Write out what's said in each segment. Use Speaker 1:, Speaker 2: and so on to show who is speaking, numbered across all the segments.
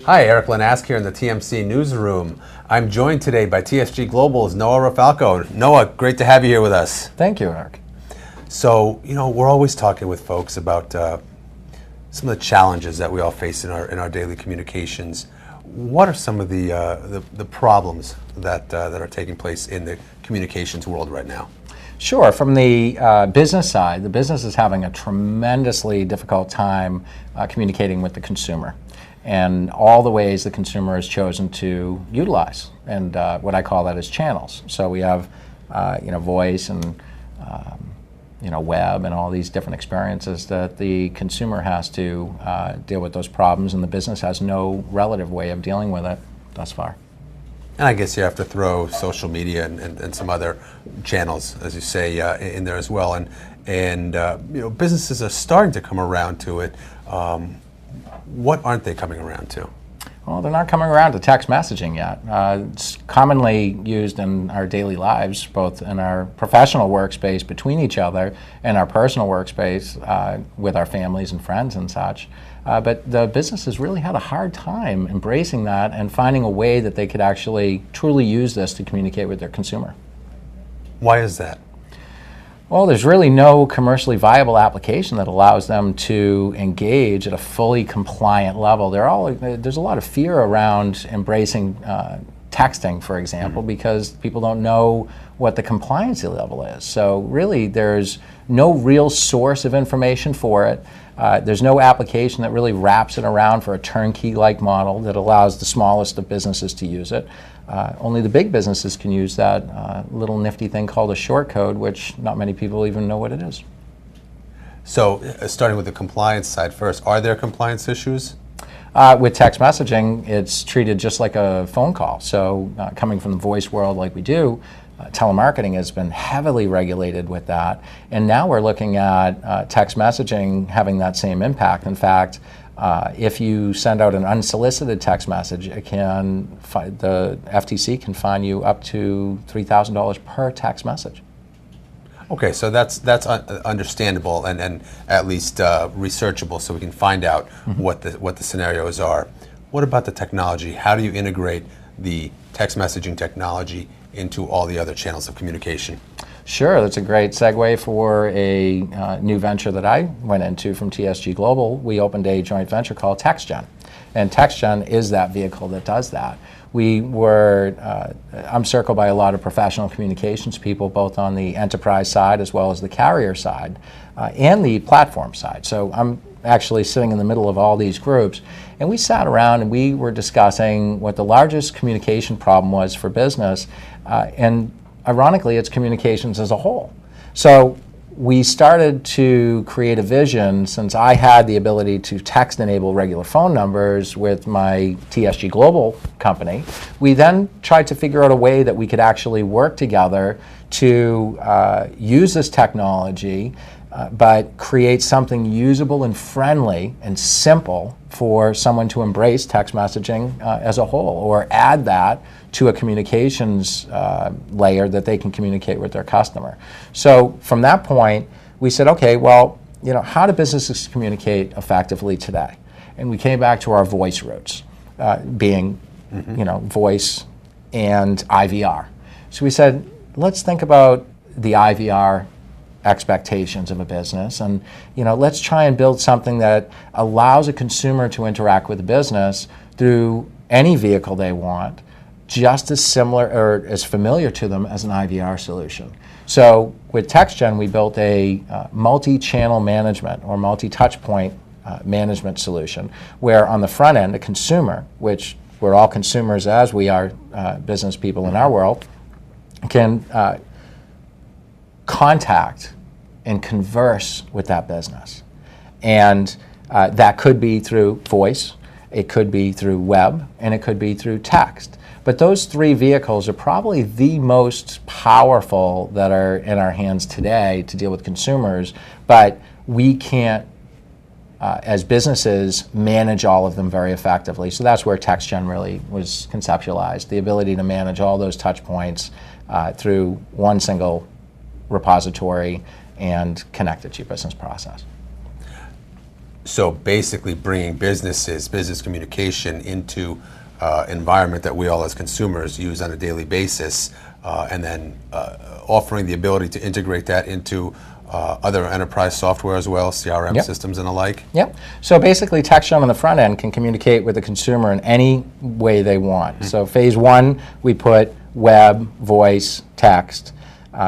Speaker 1: Hi, Erik Linask here in the TMC newsroom. I'm joined today by TSG Global's Noah Rafalko. Noah, great to have you here with us.
Speaker 2: Thank you, Erik.
Speaker 1: So, we're always talking with folks about some of the challenges that we all face in our daily communications. What are some of the problems that are taking place in the communications world right now?
Speaker 2: Sure. From the business side, the business is having a tremendously difficult time communicating with the consumer, and all the ways the consumer has chosen to utilize, and what I call that is channels. So we have voice and web and all these different experiences that the consumer has to deal with those problems, and the business has no relative way of dealing with it thus far.
Speaker 1: And I guess you have to throw social media and some other channels, as you say, in there as well. And businesses are starting to come around to it. What aren't they coming around to?
Speaker 2: Well, they're not coming around to text messaging yet. It's commonly used in our daily lives, both in our professional workspace between each other and our personal workspace with our families and friends and such. But the business has really had a hard time embracing that and finding a way that they could actually truly use this to communicate with their consumer.
Speaker 1: Why is that?
Speaker 2: Well, there's really no commercially viable application that allows them to engage at a fully compliant level. There's a lot of fear around embracing texting, for example, because people don't know what the compliancy level is. So really, there's no real source of information for it. There's no application that really wraps it around for a turnkey-like model that allows the smallest of businesses to use it. Only the big businesses can use that little nifty thing called a short code, which not many people even know what it is.
Speaker 1: So, starting with the compliance side first, are there compliance issues?
Speaker 2: With text messaging, it's treated just like a phone call. So, coming from the voice world like we do, telemarketing has been heavily regulated with that. And now we're looking at text messaging having that same impact. In fact, if you send out an unsolicited text message, the FTC can fine you up to $3,000 per text message.
Speaker 1: Okay, so that's understandable and at least researchable, so we can find out what the scenarios are. What about the technology? How do you integrate the text messaging technology into all the other channels of communication?
Speaker 2: Sure, that's a great segue for a new venture that I went into from TSG Global. We opened a joint venture called TextGen, and TextGen is that vehicle that does that. I'm circled by a lot of professional communications people, both on the enterprise side as well as the carrier side and the platform side. So I'm actually sitting in the middle of all these groups, and we sat around and we were discussing what the largest communication problem was for business, and ironically, it's communications as a whole. So we started to create a vision. Since I had the ability to text enable regular phone numbers with my TSG Global company, we then tried to figure out a way that we could actually work together to use this technology, but create something usable and friendly and simple for someone to embrace text messaging as a whole, or add that to a communications layer that they can communicate with their customer. So from that point, we said, okay, well, how do businesses communicate effectively today? And we came back to our voice roots, being, voice and IVR. So we said, let's think about the IVR expectations of a business, and let's try and build something that allows a consumer to interact with the business through any vehicle they want, just as similar or as familiar to them as an IVR solution. So with TextGen, we built a multi-channel management or multi-touch point management solution, where on the front end, a consumer, which we're all consumers as we are business people in our world, can contact and converse with that business. And that could be through voice, it could be through web, and it could be through text. But those three vehicles are probably the most powerful that are in our hands today to deal with consumers, but we can't, as businesses, manage all of them very effectively. So that's where TextGen really was conceptualized, the ability to manage all those touch points through one single repository and connect it to your business process.
Speaker 1: So basically bringing business communication into environment that we all as consumers use on a daily basis, and then offering the ability to integrate that into other enterprise software as well, CRM systems and the like?
Speaker 2: Yep. So basically TextGen on the front end can communicate with the consumer in any way they want. So phase one, we put web, voice, text,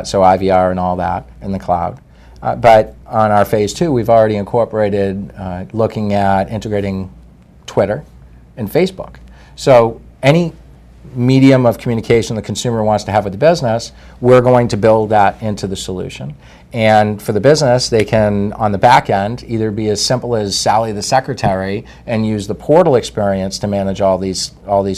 Speaker 2: so IVR and all that in the cloud. But on our phase two, we've already incorporated looking at integrating Twitter and Facebook. So any medium of communication the consumer wants to have with the business, we're going to build that into the solution. And for the business, they can, on the back end, either be as simple as Sally the secretary and use the portal experience to manage all these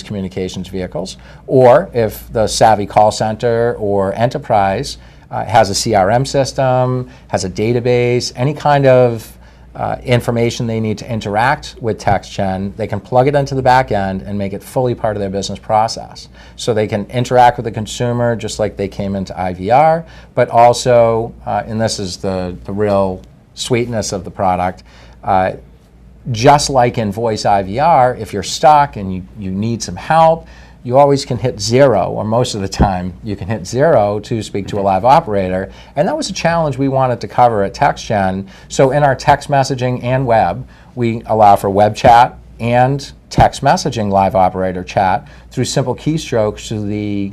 Speaker 2: communications vehicles, or if the savvy call center or enterprise has a CRM system, has a database, any kind of information they need to interact with TextGen, they can plug it into the back end and make it fully part of their business process. So they can interact with the consumer just like they came into IVR, but also, and this is the real sweetness of the product, just like in voice IVR, if you're stuck and you need some help, you always can hit 0, or most of the time you can hit 0 to speak to a live operator. And that was a challenge we wanted to cover at TextGen. So in our text messaging and web, we allow for web chat and text messaging live operator chat through simple keystrokes to the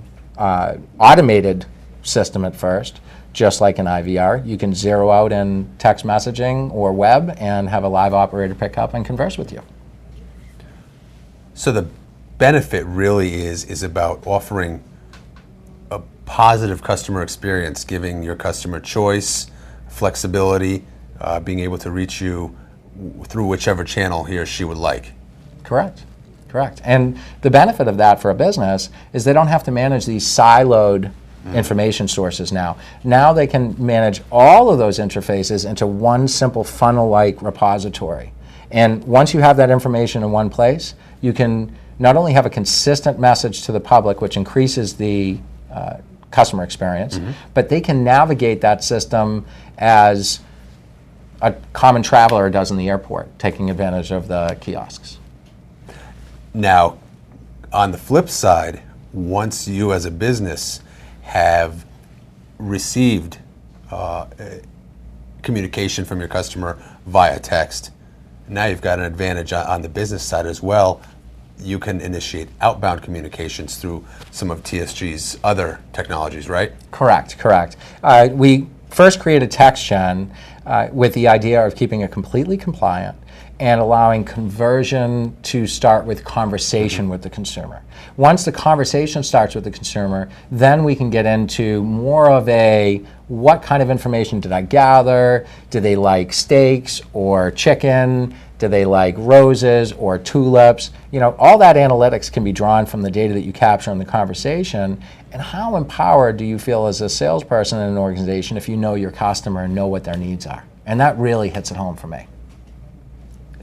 Speaker 2: automated system at first, just like in IVR. You can zero out in text messaging or web and have a live operator pick up and converse with you.
Speaker 1: So the benefit really is about offering a positive customer experience, giving your customer choice, flexibility, being able to reach you through whichever channel he or she would like.
Speaker 2: Correct. And the benefit of that for a business is they don't have to manage these siloed information sources now. Now they can manage all of those interfaces into one simple funnel-like repository. And once you have that information in one place, you can not only have a consistent message to the public, which increases the customer experience, but they can navigate that system as a common traveler does in the airport, taking advantage of the kiosks.
Speaker 1: Now, on the flip side, once you as a business have received communication from your customer via text, now you've got an advantage on the business side as well. You can initiate outbound communications through some of TSG's other technologies, right?
Speaker 2: Correct. We first created TextGen with the idea of keeping it completely compliant and allowing conversion to start with conversation with the consumer. Once the conversation starts with the consumer, then we can get into more of a, what kind of information did I gather? Do they like steaks or chicken? Do they like roses or tulips? You know, all that analytics can be drawn from the data that you capture in the conversation. And how empowered do you feel as a salesperson in an organization if you know your customer and know what their needs are? And that really hits it home for me.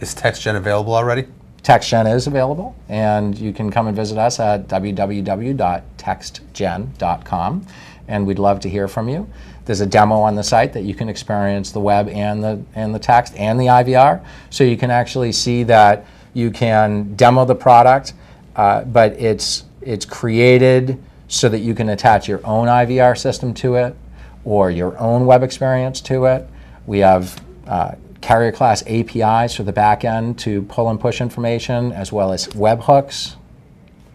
Speaker 1: Is TextGen available already?
Speaker 2: TextGen is available, and you can come and visit us at www.textgen.com, and we'd love to hear from you. There's a demo on the site that you can experience the web and the text and the IVR, so you can actually see that you can demo the product, but it's created so that you can attach your own IVR system to it or your own web experience to it. We have carrier class APIs for the back end to pull and push information, as well as webhooks.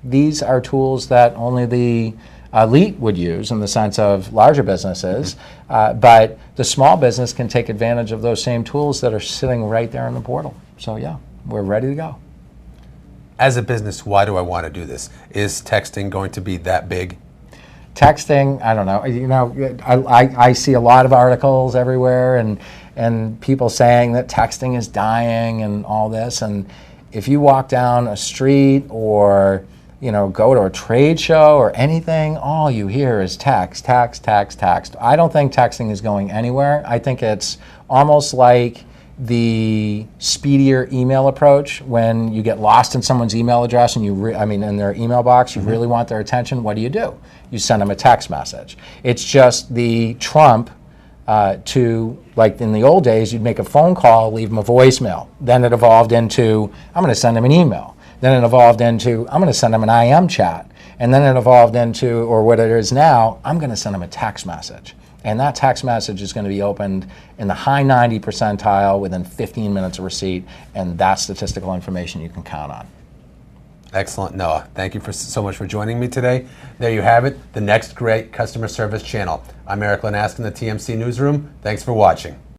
Speaker 2: These are tools that only the elite would use in the sense of larger businesses, but the small business can take advantage of those same tools that are sitting right there in the portal. So yeah, we're ready to go.
Speaker 1: As a business, why do I want to do this? Is texting going to be that big?
Speaker 2: Texting, I don't know. You know, I see a lot of articles everywhere and people saying that texting is dying and all this. And if you walk down a street or go to a trade show or anything, all you hear is text. I don't think texting is going anywhere. I think it's almost like the speedier email approach. When you get lost in someone's email address and in their email box, you really want their attention, what do? You send them a text message. It's just the trump to, like in the old days, you'd make a phone call, leave them a voicemail. Then it evolved into, I'm going to send them an email. Then it evolved into, I'm going to send them an IM chat. And then it evolved into, or what it is now, I'm going to send them a text message. And that text message is going to be opened in the high 90 percentile within 15 minutes of receipt, and that's statistical information you can count on.
Speaker 1: Excellent, Noah. Thank you so much for joining me today. There you have it, the next great customer service channel. I'm Erik Linask in the TMC Newsroom. Thanks for watching.